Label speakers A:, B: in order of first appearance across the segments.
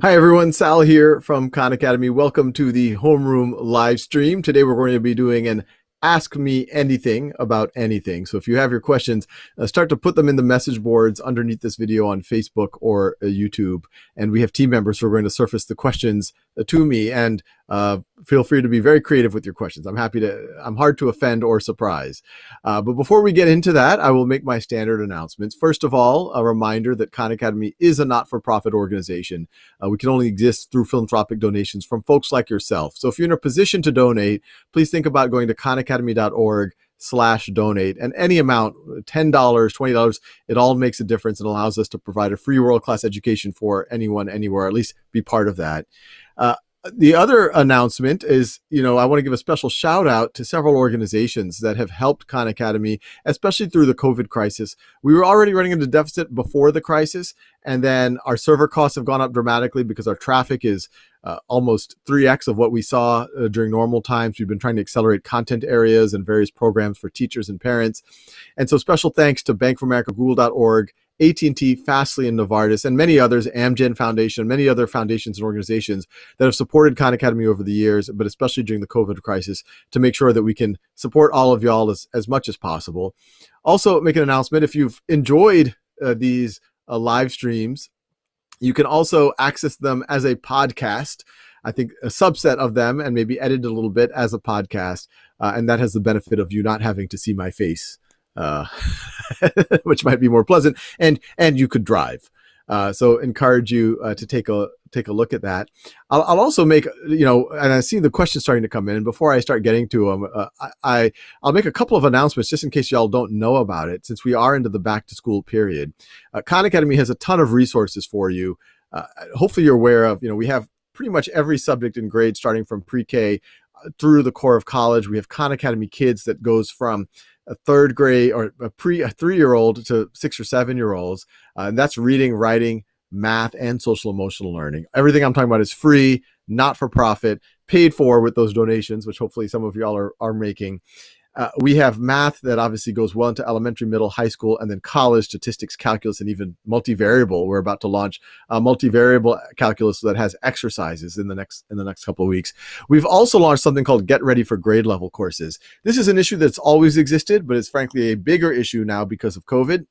A: Hi everyone, Sal here from Khan Academy. Welcome to the Homeroom live stream. Today we're going to be doing an Ask Me Anything about anything. So if you have your questions, start to put them in the message boards underneath this video on Facebook or YouTube. And we have team members who are going to surface the questions to me, and feel free to be very creative with your questions. I'm hard to offend or surprise. But before we get into that, I will make my standard announcements. First of all, a reminder that Khan Academy is a not-for-profit organization. We can only exist through philanthropic donations from folks like yourself. So if you're in a position to donate, please think about going to khanacademy.org/donate, and any amount, $10, $20, it all makes a difference and allows us to provide a free world-class education for anyone, anywhere, at least be part of that. The other announcement is, I want to give a special shout out to several organizations that have helped Khan Academy, especially through the COVID crisis. We were already running into deficit before the crisis, and then our server costs have gone up dramatically because our traffic is almost 3x of what we saw during normal times. We've been trying to accelerate content areas and various programs for teachers and parents. And so special thanks to Bank of America, Google.org, AT&T, Fastly, and Novartis, and many others, Amgen Foundation, many other foundations and organizations that have supported Khan Academy over the years, but especially during the COVID crisis, to make sure that we can support all of y'all as much as possible. Also, make an announcement: if you've enjoyed these live streams, you can also access them as a podcast. I think a subset of them, and maybe edit a little bit as a podcast, and that has the benefit of you not having to see my face. Which might be more pleasant, and you could drive. So encourage you to take a look at that. I'll also make, and I see the questions starting to come in. And before I start getting to them, I'll make a couple of announcements just in case y'all don't know about it, since we are into the back to school period. Khan Academy has a ton of resources for you. Hopefully you're aware of, we have pretty much every subject in grade starting from pre-K through the core of college. We have Khan Academy Kids that goes from a third grade or a 3-year-old to 6 or 7-year-olds. And that's reading, writing, math, and social emotional learning. Everything I'm talking about is free, not for profit, paid for with those donations, which hopefully some of y'all are making. We have math that obviously goes well into elementary, middle, high school, and then college, statistics, calculus, and even multivariable. We're about to launch a multivariable calculus that has exercises in the next couple of weeks. We've also launched something called Get Ready for Grade Level courses. This is an issue that's always existed, but it's frankly a bigger issue now because of COVID.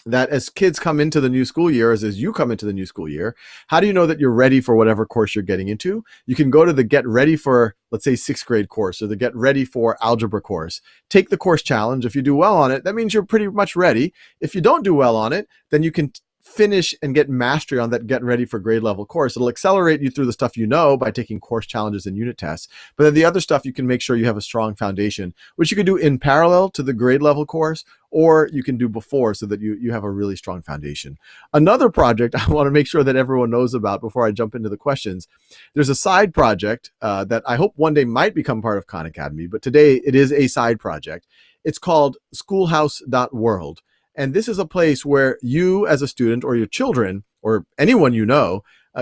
A: That as kids come into the new school year, as you come into the new school year, how do you know that you're ready for whatever course you're getting into? You can go to the Get Ready for, let's say, 6th grade course, or the Get Ready for Algebra course. Take the course challenge. If you do well on it, that means you're pretty much ready. If you don't do well on it, then you can finish and get mastery on that Get Ready for Grade Level course. It'll accelerate you through the stuff by taking course challenges and unit tests. But then the other stuff, you can make sure you have a strong foundation, which you can do in parallel to the grade level course, or you can do before, so that you have a really strong foundation. Another project I want to make sure that everyone knows about before I jump into the questions, there's a side project that I hope one day might become part of Khan Academy, but today it is a side project. It's called Schoolhouse.World. And this is a place where you as a student, or your children, or anyone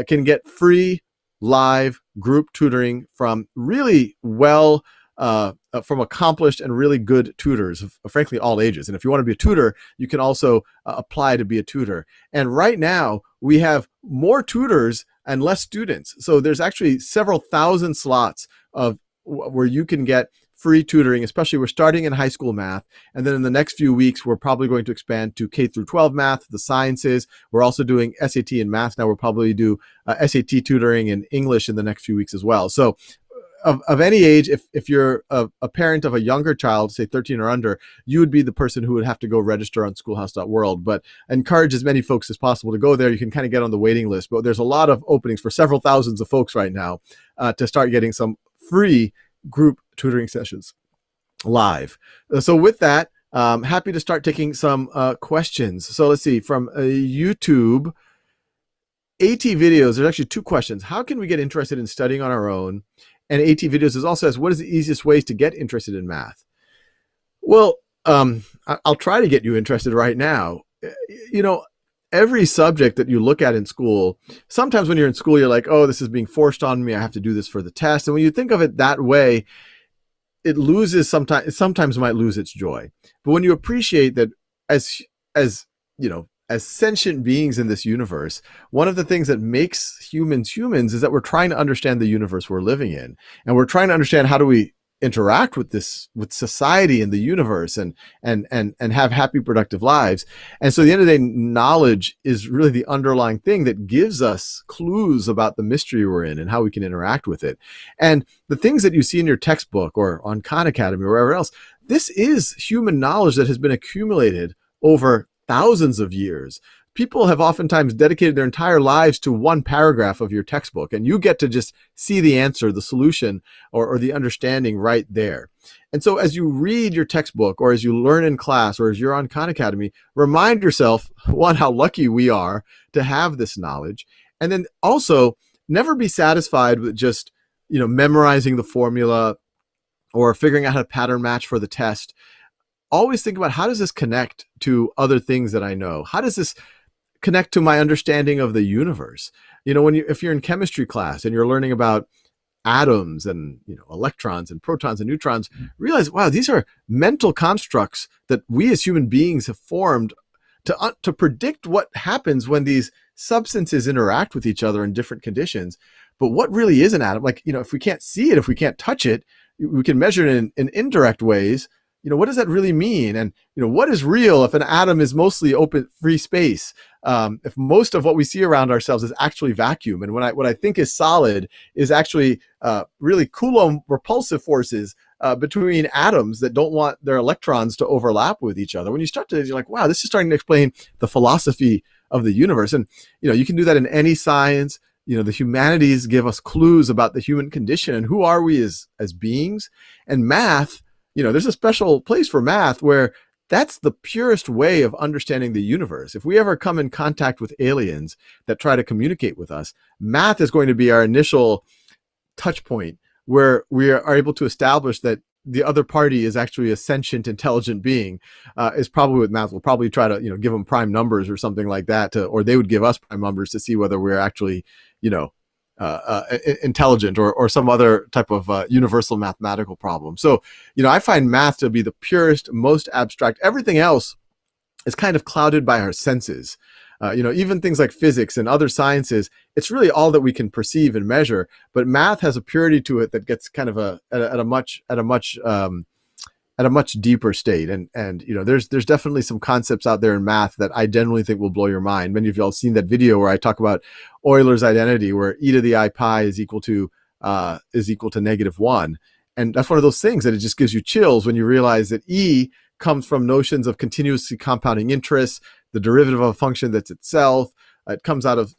A: can get free live group tutoring from really from accomplished and really good tutors of frankly all ages. And if you want to be a tutor, you can also apply to be a tutor. And right now we have more tutors and less students. So there's actually several thousand slots where you can get free tutoring. Especially, we're starting in high school math, and then in the next few weeks we're probably going to expand to K through 12 math, the sciences. We're also doing SAT and math now. We'll probably do SAT tutoring in English in the next few weeks as well. So of any age, if you're a parent of a younger child, say 13 or under, you would be the person who would have to go register on Schoolhouse.World. But I encourage as many folks as possible to go there. You can kind of get on the waiting list, but there's a lot of openings for several thousands of folks right now to start getting some free group tutoring sessions live. So with that, happy to start taking some questions. So let's see, from YouTube, AT videos, there's actually 2 questions. How can we get interested in studying on our own? And AT videos is also asks, what is the easiest ways to get interested in math? Well, I'll try to get you interested right now. Every subject that you look at in school, sometimes when you're in school, you're like, oh, this is being forced on me. I have to do this for the test. And when you think of it that way, it sometimes might lose its joy. But when you appreciate that as as sentient beings in this universe, one of the things that makes humans humans is that we're trying to understand the universe we're living in, and we're trying to understand how do we interact with society and the universe, and have happy, productive lives. And so at the end of the day, knowledge is really the underlying thing that gives us clues about the mystery we're in and how we can interact with it. And the things that you see in your textbook or on Khan Academy or wherever else, this is human knowledge that has been accumulated over thousands of years. People have oftentimes dedicated their entire lives to one paragraph of your textbook, and you get to just see the answer, the solution, or the understanding right there. And so as you read your textbook, or as you learn in class, or as you're on Khan Academy, remind yourself, one, how lucky we are to have this knowledge. And then also, never be satisfied with just, memorizing the formula or figuring out how to pattern match for the test. Always think about, how does this connect to other things that I know? How does this connect to my understanding of the universe? If you're in chemistry class and you're learning about atoms and electrons and protons and neutrons, realize, wow, these are mental constructs that we as human beings have formed to predict what happens when these substances interact with each other in different conditions. But what really is an atom? Like, if we can't see it, if we can't touch it, we can measure it in indirect ways. What does that really mean? And, what is real if an atom is mostly open, free space? If most of what we see around ourselves is actually vacuum, and what I think is solid is actually really Coulomb repulsive forces between atoms that don't want their electrons to overlap with each other. When you start to, you're like, wow, this is starting to explain the philosophy of the universe. And, you can do that in any science. The humanities give us clues about the human condition and who are we as beings. And math, there's a special place for math where that's the purest way of understanding the universe. If we ever come in contact with aliens that try to communicate with us, math is going to be our initial touch point where we are able to establish that the other party is actually a sentient, intelligent being. Is probably what math will probably try to, give them prime numbers or something like that, or they would give us prime numbers to see whether we're actually, intelligent or some other type of universal mathematical problem. So, I find math to be the purest, most abstract. Everything else is kind of clouded by our senses. Even things like physics and other sciences, it's really all that we can perceive and measure. But math has a purity to it that gets kind of at a much deeper state. And there's definitely some concepts out there in math that I genuinely think will blow your mind. Many of y'all have seen that video where I talk about Euler's identity, where e to the I pi is equal to -1. And that's one of those things that it just gives you chills when you realize that E comes from notions of continuously compounding interest, the derivative of a function that's itself. It comes out of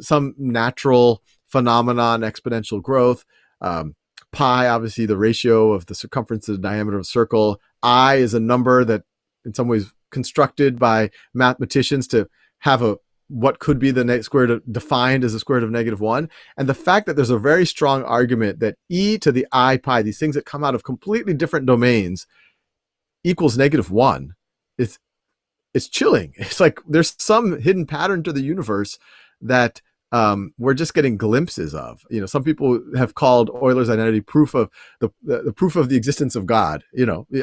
A: some natural phenomenon, exponential growth. Pi, obviously, the ratio of the circumference to the diameter of a circle. I is a number that, in some ways, constructed by mathematicians to have what could be the square root defined as the square root of -1. And the fact that there's a very strong argument that e to the I pi, these things that come out of completely different domains, equals -1, it's chilling. It's like there's some hidden pattern to the universe that we're just getting glimpses of. Some people have called Euler's identity proof of the proof of the existence of God.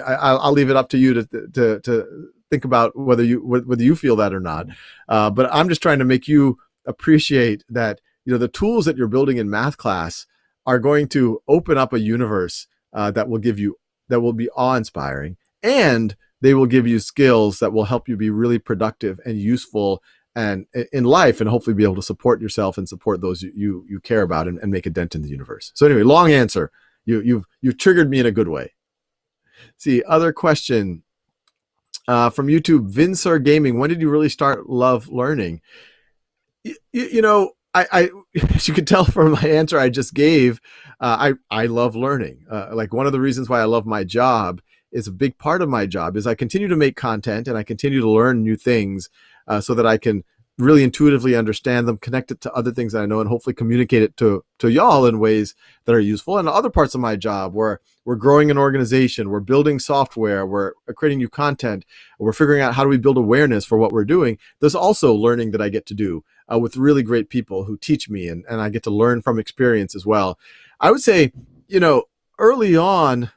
A: I'll leave it up to you to think about whether you feel that or not. But I'm just trying to make you appreciate that the tools that you're building in math class are going to open up a universe that will be awe-inspiring, and they will give you skills that will help you be really productive and useful and in life, and hopefully be able to support yourself and support those you care about and make a dent in the universe. So anyway, long answer. You've triggered me in a good way. See, other question from YouTube, Vinsar Gaming. When did you really start love learning? I as you can tell from my answer I just gave, I love learning. Like, one of the reasons why I love my job is a big part of my job is I continue to make content and I continue to learn new things so that I can really intuitively understand them, connect it to other things that I know, and hopefully communicate it to y'all in ways that are useful. And other parts of my job where we're growing an organization, we're building software, we're creating new content, we're figuring out how do we build awareness for what we're doing. There's also learning that I get to do with really great people who teach me, and I get to learn from experience as well. I would say, early on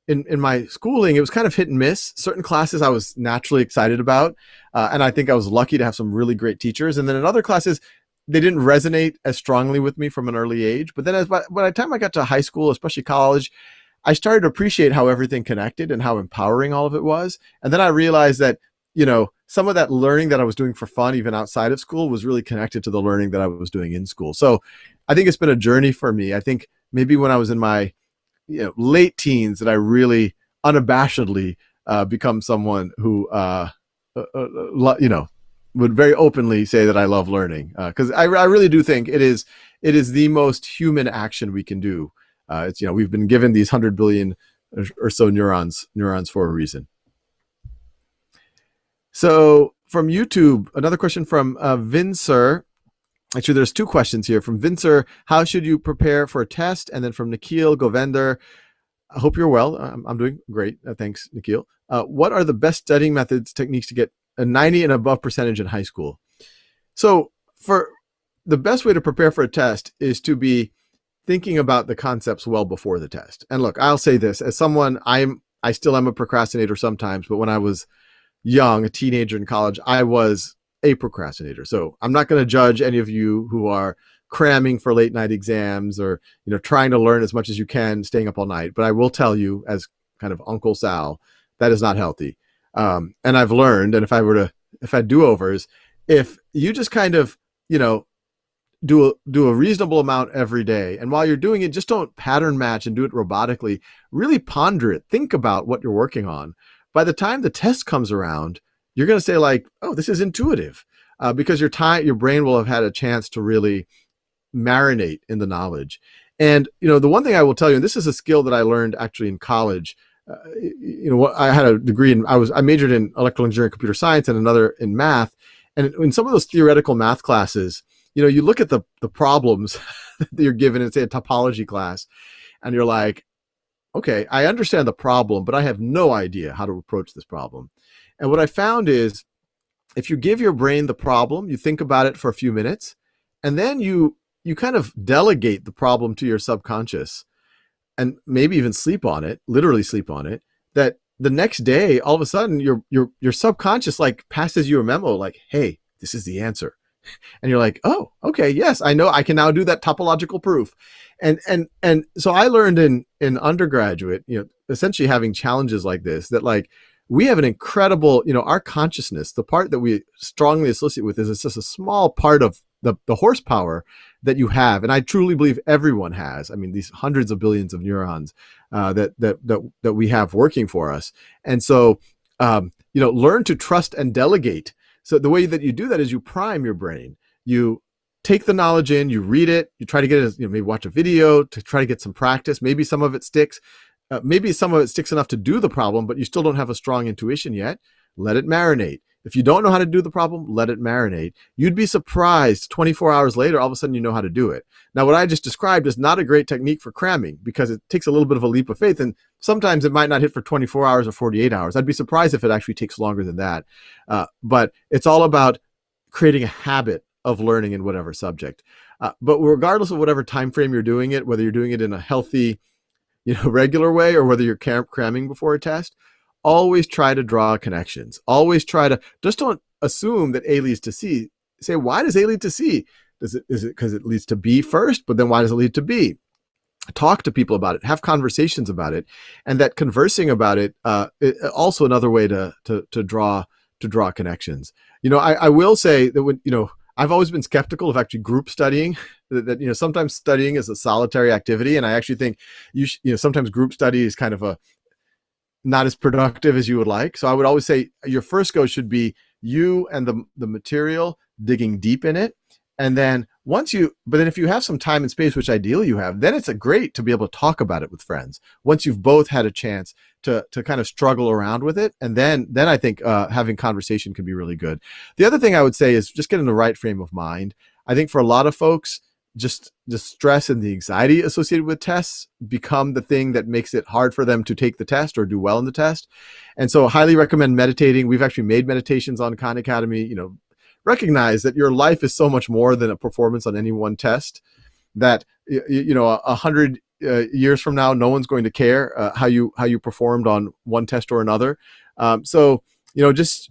A: in my schooling, it was kind of hit and miss. Certain classes I was naturally excited about, and I think I was lucky to have some really great teachers. And then in other classes, they didn't resonate as strongly with me from an early age. But then by the time I got to high school, especially college, I started to appreciate how everything connected and how empowering all of it was. And then I realized that, some of that learning that I was doing for fun, even outside of school, was really connected to the learning that I was doing in school. So I think it's been a journey for me. I think maybe when I was in my late teens that I really unabashedly become someone who, would very openly say that I love learning, because I really do think it is the most human action we can do. It's we've been given these 100 billion or so neurons for a reason. So from YouTube, another question from Vincer. Actually, there's two questions here from Vincer. How should you prepare for a test? And then from Nikhil Govender. I hope you're well. I'm doing great. Thanks, Nikhil. What are the best studying methods, techniques to get a 90 and above percentage in high school? So for the best way to prepare for a test is to be thinking about the concepts well before the test. And look, I'll say this as someone, I still am a procrastinator sometimes, but when I was young, a teenager in college, I was a procrastinator. So I'm not going to judge any of you who are cramming for late night exams or, trying to learn as much as you can, staying up all night. But I will tell you, as kind of Uncle Sal, that is not healthy. And I've learned, and if I had do-overs, if you just kind of, do a reasonable amount every day, and while you're doing it, just don't pattern match and do it robotically. Really ponder it. Think about what you're working on. By the time the test comes around, you're going to say like, oh, this is intuitive, because your brain will have had a chance to really marinate in the knowledge. And, the one thing I will tell you, and this is a skill that I learned actually in college, I had a degree in, I majored in electrical engineering and computer science and another in math. And in some of those theoretical math classes, you look at the problems that you're given in, say, a topology class, and you're like, okay, I understand the problem, but I have no idea how to approach this problem. And what I found is if you give your brain the problem, you think about it for a few minutes, and then you kind of delegate the problem to your subconscious and maybe even literally sleep on it, that the next day, all of a sudden your subconscious like passes you a memo like, hey, this is the answer. And you're like, oh, okay, yes, I know I can now do that topological proof. And so I learned in undergraduate, essentially having challenges like this, that like we have an incredible, our consciousness, the part that we strongly associate with is it's just a small part of the horsepower that you have. And I truly believe everyone has. I mean, these hundreds of billions of neurons that we have working for us. And so, learn to trust and delegate. So the way that you do that is you prime your brain. You take the knowledge in, you read it, you try to get it, maybe watch a video to try to get some practice. Maybe some of it sticks. Maybe some of it sticks enough to do the problem, but you still don't have a strong intuition yet. Let it marinate. If you don't know how to do the problem, let it marinate. You'd be surprised 24 hours later, all of a sudden you know how to do it. Now, what I just described is not a great technique for cramming because it takes a little bit of a leap of faith, and sometimes it might not hit for 24 hours or 48 hours. I'd be surprised if it actually takes longer than that. But it's all about creating a habit of learning in whatever subject. But regardless of whatever time frame you're doing it, whether you're doing it in a healthy, regular way, or whether you're cramming before a test, always try to draw connections. Always just don't assume that A leads to C. Say, why does A lead to C? Is it because it leads to B first, but then why does it lead to B? Talk to people about it, have conversations about it, and that conversing about it also another way to draw connections. I will say that when I've always been skeptical of actually group studying. That sometimes studying is a solitary activity, and I actually think sometimes group study is kind of not as productive as you would like. So I would always say your first go should be you and the material, digging deep in it. And then if you have some time and space, which ideally you have, then it's great to be able to talk about it with friends. Once you've both had a chance to kind of struggle around with it. And then I think having conversation can be really good. The other thing I would say is just get in the right frame of mind. I think for a lot of folks, just the stress and the anxiety associated with tests become the thing that makes it hard for them to take the test or do well in the test. And so highly recommend meditating. We've actually made meditations on Khan Academy. Recognize that your life is so much more than a performance on any one test, that 100 years from now, no one's going to care how you performed on one test or another. So just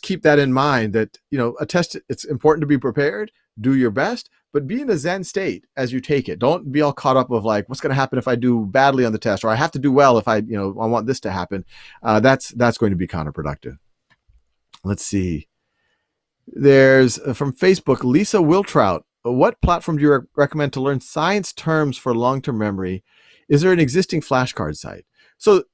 A: keep that in mind, that a test, it's important to be prepared, do your best, but be in a zen state as you take it. Don't be all caught up of like, what's going to happen if I do badly on the test, or I have to do well if I want this to happen. That's going to be counterproductive. Let's see. There's from Facebook, Lisa Wiltrout. What platform do you recommend to learn science terms for long-term memory? Is there an existing flashcard site? So,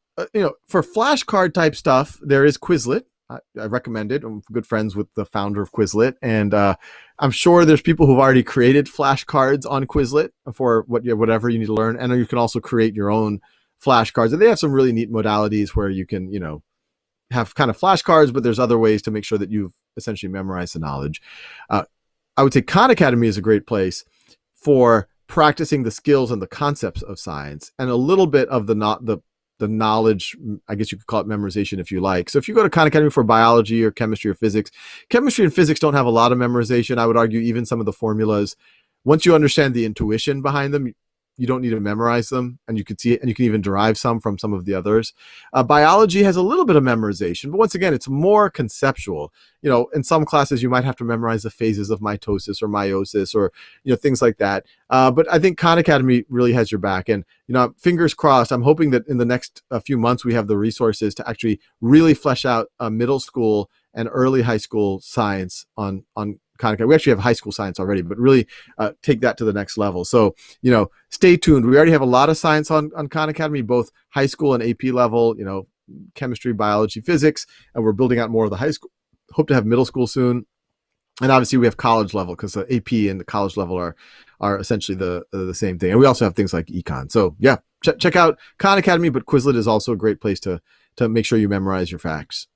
A: for flashcard type stuff, there is Quizlet. I recommend it. I'm good friends with the founder of Quizlet, and I'm sure there's people who've already created flashcards on Quizlet for whatever you need to learn. And you can also create your own flashcards, and they have some really neat modalities where you can, have kind of flashcards, but there's other ways to make sure that you've essentially memorized the knowledge. I would say Khan Academy is a great place for practicing the skills and the concepts of science, and a little bit of the knowledge, I guess you could call it memorization if you like. So if you go to Khan Academy for biology or chemistry or physics, chemistry and physics don't have a lot of memorization. I would argue even some of the formulas, once you understand the intuition behind them, you don't need to memorize them, and you can see it, and you can even derive some from some of the others. Biology has a little bit of memorization, but once again, it's more conceptual. In some classes, you might have to memorize the phases of mitosis or meiosis, or things like that. But I think Khan Academy really has your back, and fingers crossed. I'm hoping that in the next few months we have the resources to actually really flesh out middle school and early high school science on Khan Academy. We actually have high school science already, but really take that to the next level. So, stay tuned. We already have a lot of science on Khan Academy, both high school and AP level, chemistry, biology, physics, and we're building out more of the high school. Hope to have middle school soon. And obviously we have college level, because the AP and the college level are essentially the same thing. And we also have things like econ. So yeah, check out Khan Academy, but Quizlet is also a great place to make sure you memorize your facts.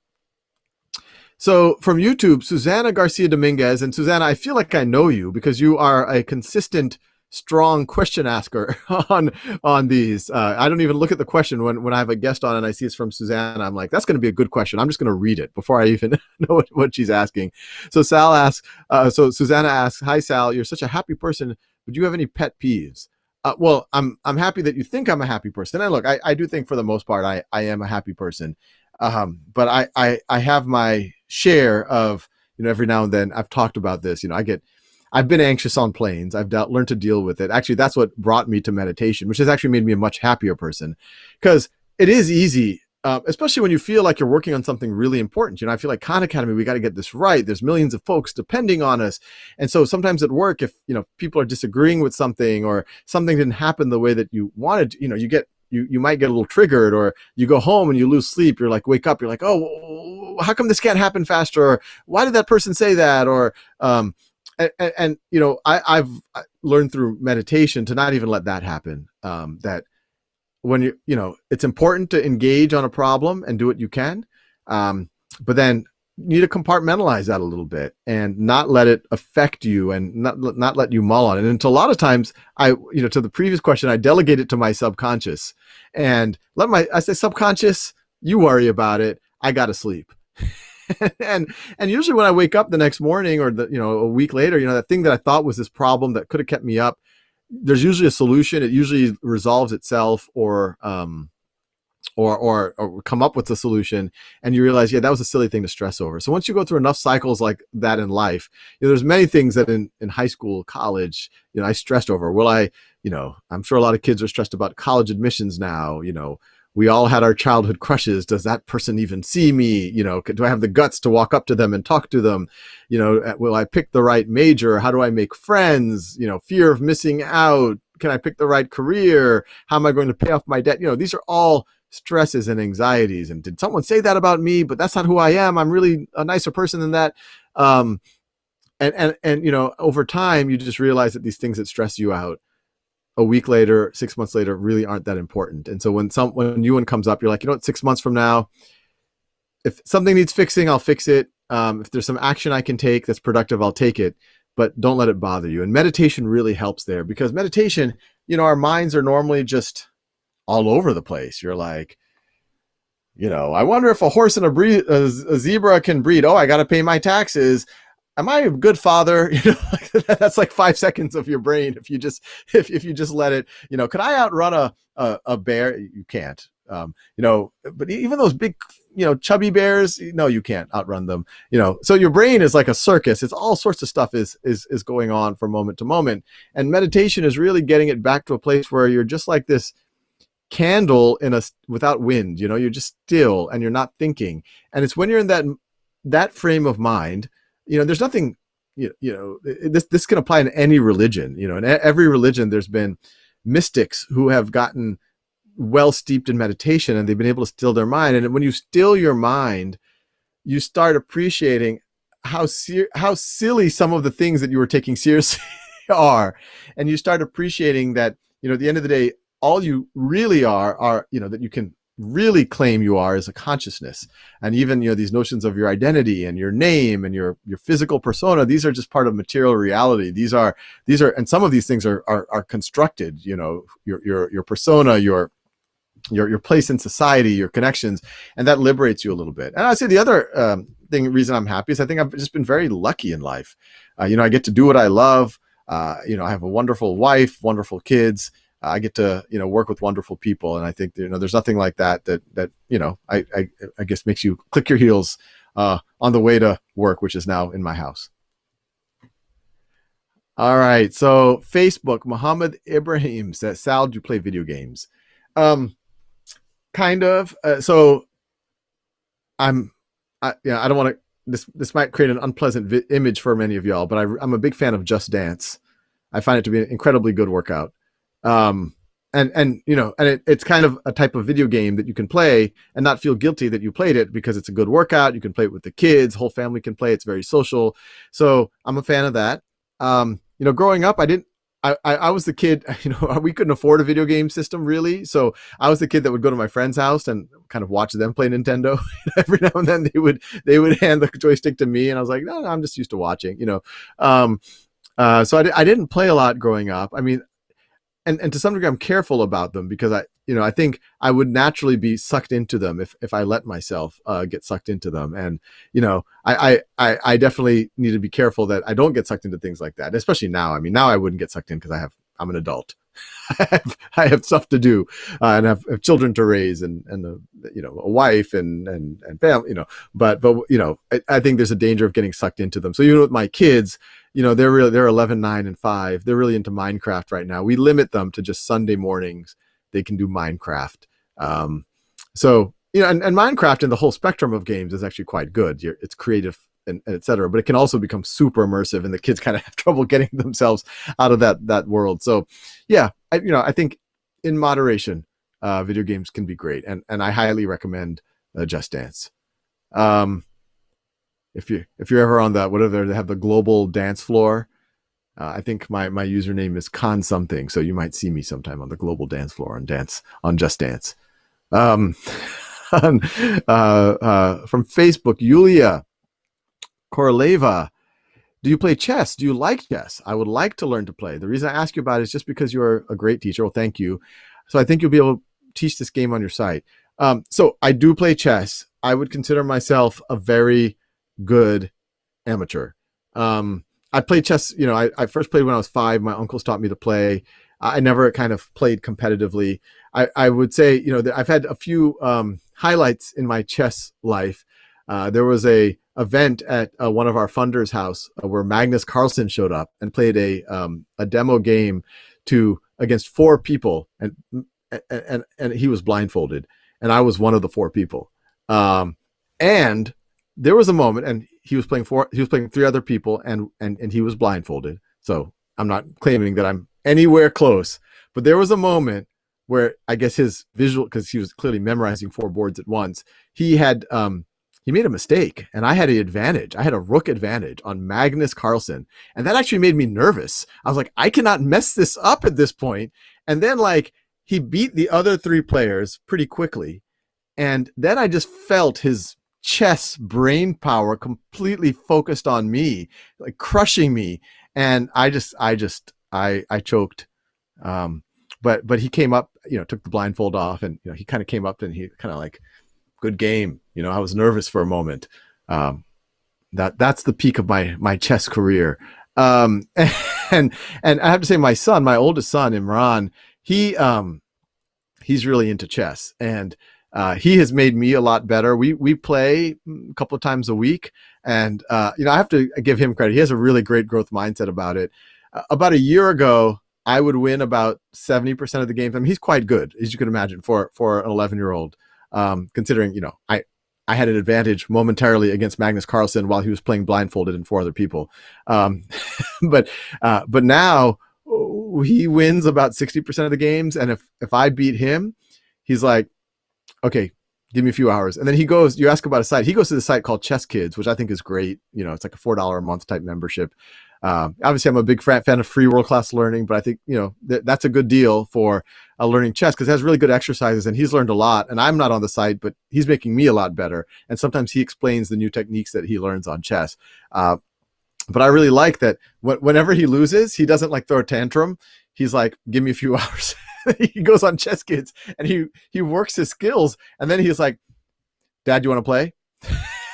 A: So from YouTube, Susanna Garcia Dominguez. And Susanna, I feel like I know you because you are a consistent, strong question asker on these. I don't even look at the question when I have a guest on and I see it's from Susanna. I'm like, that's going to be a good question. I'm just going to read it before I even know what she's asking. So Susanna asks, "Hi Sal, you're such a happy person. Would you have any pet peeves?" Well, I'm happy that you think I'm a happy person. And look, I do think for the most part I am a happy person. But I have my share of, every now and then, I've talked about this, I've been anxious on planes. I've learned to deal with it. Actually, that's what brought me to meditation, which has actually made me a much happier person, because it is easy, especially when you feel like you're working on something really important. I feel like Khan Academy, we got to get this right. There's millions of folks depending on us. And so sometimes at work, if, people are disagreeing with something, or something didn't happen the way that you wanted, you might get a little triggered, or you go home and you lose sleep. You're like, wake up, you're like, oh, how come this can't happen faster? Or why did that person say that? Or, I've learned through meditation to not even let that happen. That when it's important to engage on a problem and do what you can. But then you need to compartmentalize that a little bit and not let it affect you, and not let you mull on it. And to a lot of times to the previous question, I delegate it to my subconscious and I say, subconscious, you worry about it. I got to sleep. and usually when I wake up the next morning, or a week later, that thing that I thought was this problem that could have kept me up, there's usually a solution. It usually resolves itself, or come up with a solution, and you realize, yeah, that was a silly thing to stress over. So once you go through enough cycles like that in life, there's many things that in high school, college, I stressed over. I'm sure a lot of kids are stressed about college admissions now. We all had our childhood crushes. Does that person even see me? Do I have the guts to walk up to them and talk to them? Will I pick the right major? How do I make friends? Fear of missing out. Can I pick the right career? How am I going to pay off my debt? These are all stresses and anxieties. And did someone say that about me? But that's not who I am. I'm really a nicer person than that. And over time, you just realize that these things that stress you out a week later, 6 months later, really aren't that important. And so when new one comes up, you're like, 6 months from now, if something needs fixing, I'll fix it. If there's some action I can take that's productive, I'll take it, but don't let it bother you. And meditation really helps there, because meditation, our minds are normally just all over the place. You're like, I wonder if a horse and a zebra can breed. Oh, I got to pay my taxes. am I a good father? That's like 5 seconds of your brain if you just let it. Could I outrun a bear? You can't. But even those big, chubby bears, no, you can't outrun them. So your brain is like a circus. It's all sorts of stuff is going on from moment to moment, and meditation is really getting it back to a place where you're just like this candle without wind. You're just still and you're not thinking. And it's when you're in that frame of mind, there's nothing, this can apply in any religion. In every religion there's been mystics who have gotten well steeped in meditation, and they've been able to still their mind. And when you still your mind, you start appreciating how silly some of the things that you were taking seriously are, and you start appreciating that at the end of the day, all you really are that you can really claim you are is a consciousness. And even these notions of your identity and your name and your physical persona, these are just part of material reality. These are and some of these things are constructed. Your persona, your place in society, your connections, and that liberates you a little bit. And I'd say the other reason I'm happy is I think I've just been very lucky in life. I get to do what I love. I have a wonderful wife, wonderful kids. I get to work with wonderful people, and I think there's nothing like that I guess makes you click your heels on the way to work, which is now in my house. All right, so Facebook, Muhammad Ibrahim says, Sal, do you play video games? Kind of. So I don't want to. This might create an unpleasant image for many of y'all, but I'm a big fan of Just Dance. I find it to be an incredibly good workout. And it's kind of a type of video game that you can play and not feel guilty that you played it, because it's a good workout. You can play it with the kids, whole family can play. It's very social. So I'm a fan of that. Growing up, I was the kid, we couldn't afford a video game system really. So I was the kid that would go to my friend's house and kind of watch them play Nintendo. Every now and then they would hand the joystick to me, and I was like, no, I'm just used to watching, So I didn't play a lot growing up. I mean, and to some degree I'm careful about them, because I think I would naturally be sucked into them if I let myself get sucked into them. And I definitely need to be careful that I don't get sucked into things like that, especially now. I mean, now I wouldn't get sucked in because I'm an adult. I have stuff to do, and have children to raise, and a wife and family, but I think there's a danger of getting sucked into them. So even with my kids, they're 11, 9, and 5. They're really into Minecraft right now. We limit them to just Sunday mornings. They can do Minecraft. So and Minecraft in the whole spectrum of games is actually quite good. It's creative and et cetera, but it can also become super immersive, and the kids kind of have trouble getting themselves out of that world. So yeah, I think in moderation, video games can be great, and I highly recommend Just Dance. If you're ever on that, whatever, they have the global dance floor. I think my username is Khan something, so you might see me sometime on the global dance floor and dance on Just Dance. From Facebook, Yulia Koroleva, do you play chess? Do you like chess? I would like to learn to play. The reason I ask you about it is just because you're a great teacher. Well, thank you. So I think you'll be able to teach this game on your site. So I do play chess. I would consider myself a very good amateur. I played chess, I first played when I was 5. My uncles taught me to play. I never kind of played competitively. I would say, I've had a few highlights in my chess life. There was a event at one of our funders' house where Magnus Carlsen showed up and played a demo game against 4 people, and he was blindfolded, and I was one of the 4 people. And there was a moment, and he was playing 3 other people, and he was blindfolded. So I'm not claiming that I'm anywhere close, but there was a moment where I guess his visual, because he was clearly memorizing 4 boards at once, he made a mistake, and I had an advantage. I had a rook advantage on Magnus Carlsen, and that actually made me nervous. I was like, I cannot mess this up at this point. And then he beat the other 3 players pretty quickly, and then I just felt his chess brain power completely focused on me, like crushing me, and I choked. But he came up, took the blindfold off, and he kind of came up and he kind of like, good game. I was nervous for a moment. That's the peak of my chess career. Um, and and I have to say, my oldest son, Imran, he he's really into chess, and he has made me a lot better. We play a couple of times a week, and I have to give him credit. He has a really great growth mindset about it. About a year ago, I would win about 70% of the games. I mean, he's quite good, as you can imagine, for an 11-year-old. Considering I had an advantage momentarily against Magnus Carlsen while he was playing blindfolded and four other people. Um, but now he wins about 60% of the games, and if I beat him, he's like, okay, give me a few hours. And then he goes, you ask about a site, he goes to the site called Chess Kids, which I think is great. It's like a $4 a month type membership. Obviously I'm a big fan of free world class learning, but I think that's a good deal for learning chess, because it has really good exercises, and he's learned a lot. And I'm not on the site, but he's making me a lot better, and sometimes he explains the new techniques that he learns on chess. But I really like that whenever he loses, he doesn't like throw a tantrum. He's like, give me a few hours. He goes on Chess Kids and he works his skills, and then he's like, Dad, you want to play?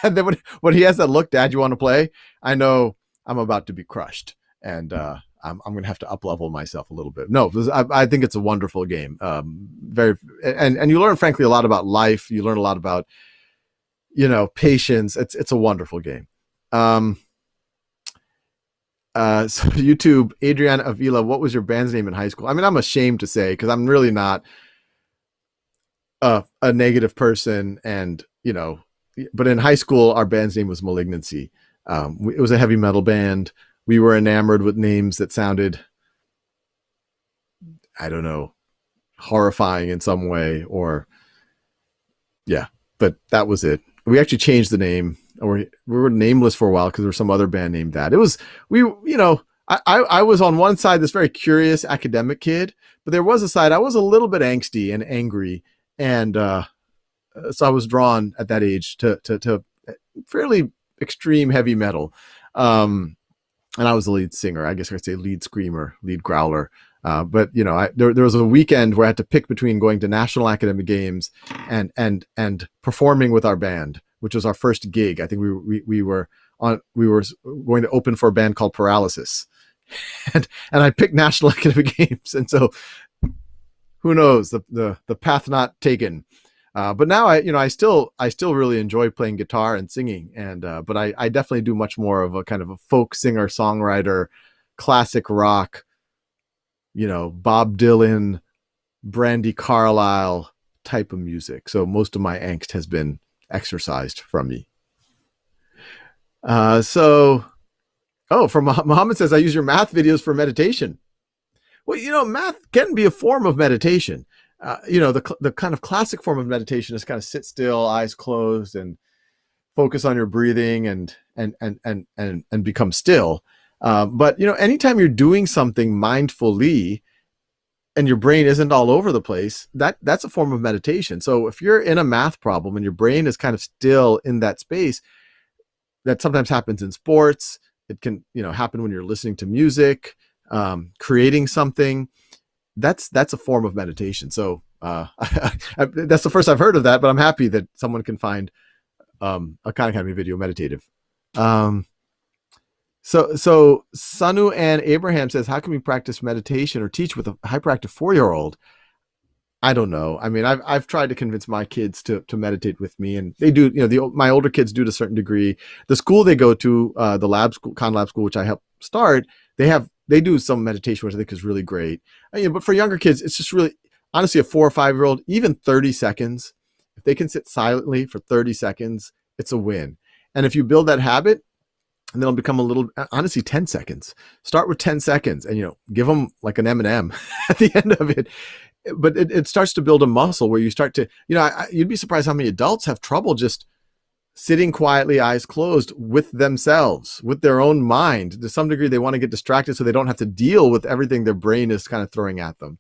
A: And then when he has that look, Dad, you want to play? I know I'm about to be crushed, and I'm going to have to up level myself a little bit. No, I think it's a wonderful game. And you learn, frankly, a lot about life. You learn a lot about patience. It's a wonderful game. So YouTube, Adrian Avila, what was your band's name in high school? I mean, I'm ashamed to say, because I'm really not a negative person, and but in high school, our band's name was Malignancy. It was a heavy metal band. We were enamored with names that sounded, I don't know, horrifying in some way, or but that was it. We actually changed the name, or we were nameless for a while because there was some other band named that. It was, I was on one side, this very curious academic kid, but there was a side I was a little bit angsty and angry, and so I was drawn at that age to fairly extreme heavy metal. And I was the lead singer. I guess I could say lead screamer, lead growler. But there was a weekend where I had to pick between going to National Academic Games and performing with our band, which was our first gig. I think we were going to open for a band called Paralysis, and I picked National Academic Games, and so who knows, the path not taken. But now I still really enjoy playing guitar and singing, and but I definitely do much more of a kind of a folk singer songwriter, classic rock, Bob Dylan, Brandy Carlisle type of music. So most of my angst has been exercised from me. From Muhammad says, I use your math videos for meditation. Well, math can be a form of meditation. The kind of classic form of meditation is kind of sit still, eyes closed, and focus on your breathing and become still. But anytime you're doing something mindfully and your brain isn't all over the place, that's a form of meditation. So if you're in a math problem and your brain is kind of still in that space, that sometimes happens in sports. It can happen when you're listening to music, creating something. That's a form of meditation. So that's the first I've heard of that, but I'm happy that someone can find a Khan Academy video meditative. So Sanu and Abraham says, how can we practice meditation or teach with a hyperactive 4-year-old? I don't know. I mean, I've tried to convince my kids to meditate with me, and they do. My older kids do to a certain degree. The school they go to, the lab school, Khan Lab School, which I helped start, they do some meditation, which I think is really great. But for younger kids, it's just really, honestly, a 4 or 5-year-old, even 30 seconds, if they can sit silently for 30 seconds, it's a win. And if you build that habit, and then it'll become a little, honestly, 10 seconds. Start with 10 seconds and, give them like an M&M at the end of it. But it starts to build a muscle where you start to, you'd be surprised how many adults have trouble just sitting quietly, eyes closed, with themselves, with their own mind. To some degree, they want to get distracted so they don't have to deal with everything their brain is kind of throwing at them.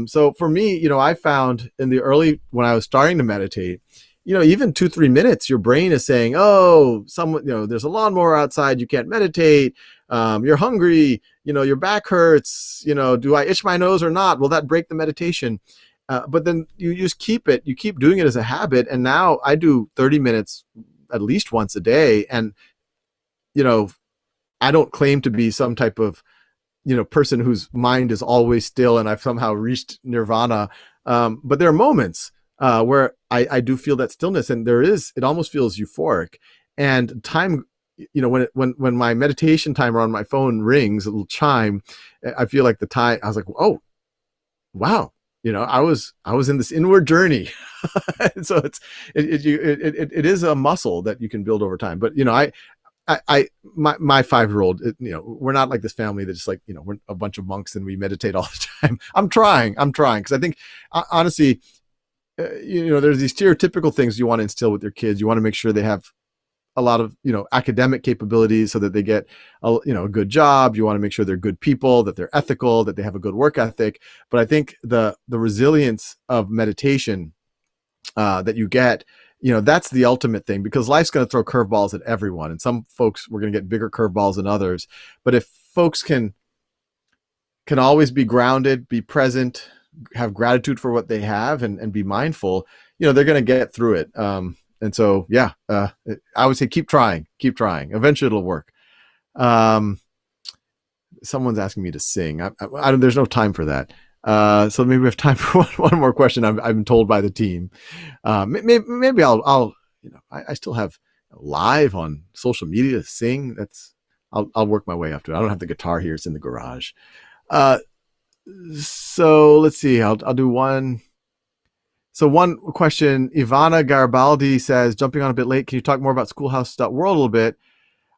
A: So for me, I found when I was starting to meditate, even 2-3 minutes, your brain is saying, oh, there's a lawnmower outside, you can't meditate. You're hungry, your back hurts, do I itch my nose or not? Will that break the meditation? But then you just keep doing it as a habit. And now I do 30 minutes at least once a day. And you know, I don't claim to be some type of, person whose mind is always still and I've somehow reached nirvana. But there are moments where I do feel that stillness, and it almost feels euphoric. And time, when my meditation timer on my phone rings, a little chime, I feel like the time, I was like, oh, wow, I was in this inward journey. So it is a muscle that you can build over time. But my 5-year-old, we're not like this family that's like, we're a bunch of monks and we meditate all the time. I'm trying because I think honestly, there's these stereotypical things you want to instill with your kids. You want to make sure they have a lot of academic capabilities so that they get a good job. You want to make sure they're good people, that they're ethical, that they have a good work ethic. But I think the resilience of meditation that you get, that's the ultimate thing, because life's going to throw curveballs at everyone, and some folks, we're going to get bigger curveballs than others. But if folks can always be grounded, be present, have gratitude for what they have, and be mindful, they're going to get through it. And so, I would say keep trying. Eventually it'll work. Someone's asking me to sing. There's no time for that. So maybe we have time for one more question. I'm told by the team. Maybe I still have live on social media to sing. I'll work my way up to it. I don't have the guitar here. It's in the garage. So let's see. I'll do one. So one question, Ivana Garibaldi says, jumping on a bit late, can you talk more about Schoolhouse.World a little bit?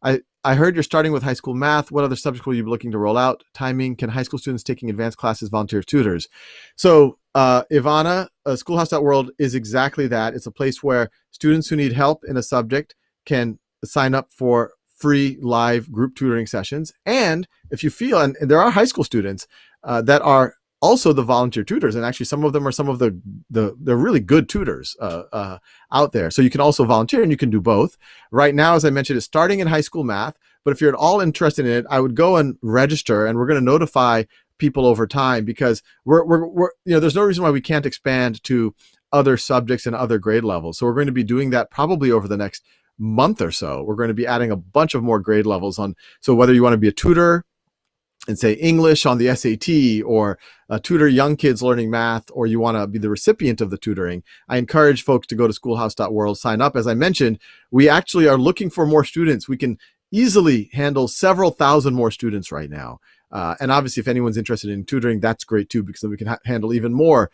A: I heard you're starting with high school math. What other subjects will you be looking to roll out? Timing, can high school students taking advanced classes volunteer tutors? So Ivana, Schoolhouse.World is exactly that. It's a place where students who need help in a subject can sign up for free live group tutoring sessions. And if you feel, and there are high school students that are also the volunteer tutors, and actually some of them are some of they're really good tutors out there. So you can also volunteer, and you can do both. Right now, as I mentioned, it's starting in high school math, but if you're at all interested in it, I would go and register, and we're going to notify people over time, because we're there's no reason why we can't expand to other subjects and other grade levels. So we're going to be doing that probably over the next month or so. We're going to be adding a bunch of more grade levels on. So whether you want to be a tutor and say English on the SAT, or tutor young kids learning math, or you want to be the recipient of the tutoring, I encourage folks to go to Schoolhouse.World, sign up. As I mentioned, we actually are looking for more students. We can easily handle several thousand more students right now. And obviously, if anyone's interested in tutoring, that's great too, because then we can handle even more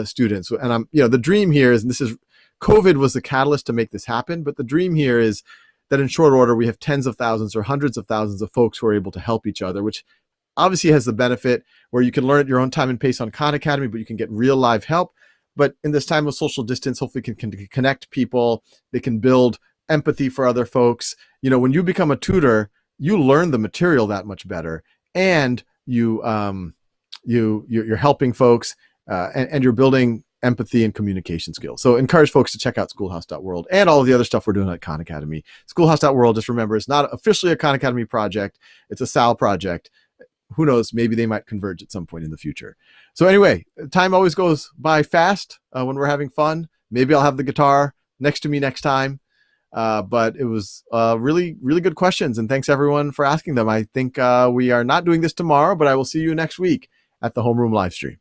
A: students. And the dream here is, and this is, COVID was the catalyst to make this happen, but the dream here is that in short order, we have tens of thousands or hundreds of thousands of folks who are able to help each other, which obviously has the benefit where you can learn at your own time and pace on Khan Academy, but you can get real live help. But in this time of social distance, hopefully can connect people. They can build empathy for other folks. When you become a tutor, you learn the material that much better, and you're helping folks, and you're building empathy and communication skills. So encourage folks to check out Schoolhouse.World and all of the other stuff we're doing at Khan Academy. Schoolhouse.World, just remember, it's not officially a Khan Academy project. It's a Sal project. Who knows, maybe they might converge at some point in the future. So anyway, time always goes by fast when we're having fun. Maybe I'll have the guitar next to me next time. But it was really, really good questions. And thanks everyone for asking them. I think we are not doing this tomorrow, but I will see you next week at the Homeroom live stream.